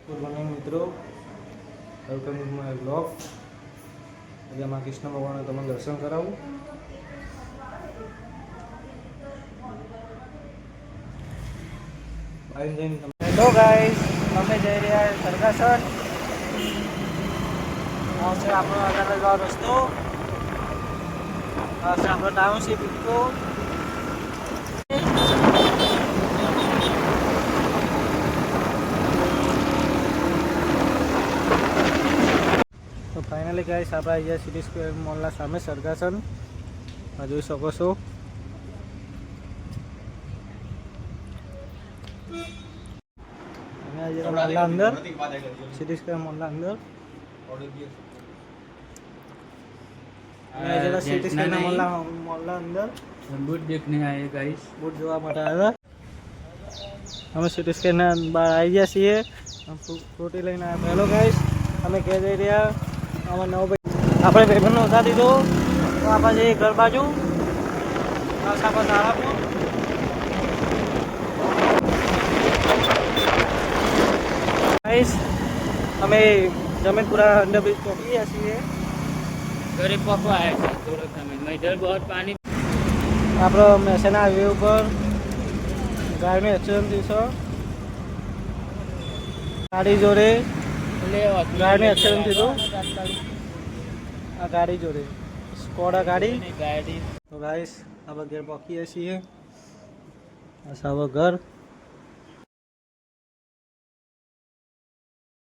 Good morning મિત્રો, welcome to my blog. આજે આમાં કૃષ્ણ ભગવાનને તમને દર્શન કરાવું. હેલો ગાઈસ, અમે જઈ રહ્યા સરગાસન. આ છે આપણો આગળનો રસ્તો. આ છે આપણો ટાઉનશીપ ઇકો. તો ફાઇનલી ગાઈસ આપણે આવી ગયા સિટી સ્ક્વેર મોલના સામે સરગાસન. આ જોઈ શકો છો. मोहल्ला अंदर सिटी स्क्वायर मोहल्ला अंदर जरा सिटी स्क्वायर मोहल्ला अंदर बूट देखने आए गाइस. बूट જોવા માટે આવ્યા. અમે સિટી સ્ક્વેરના બહાર આવી ગયા છીએ. ફ્રૂટી લઈને આવ્યા. હેલો ગાઈસ, અમે ક્યાં જઈ રહ્યા? અમે નવ આપણે ભાઈબંધનો ઉતાર દીધો. તો આપણે જઈએ ઘર બાજુ. આપણે તારાપુર. गाइस અમે जमीनपुरा अंडरब्रिज पहुंच गए છીએ. घरे पको आए थे थोड़ा समय में. इधर बहुत पानी. આપણો મહેસાણા હાઈવે ઉપર ગાડીનું એક્સિડન્ટ થયું છે. ગાડી જોડે ગાડીનું એક્સિડન્ટ થયું. આ ગાડી જોડે સ્કોડા ગાડી. તો ગાઈસ આપણે ઘેર પહોંચીએ છીએ. આ સાવ ઘર.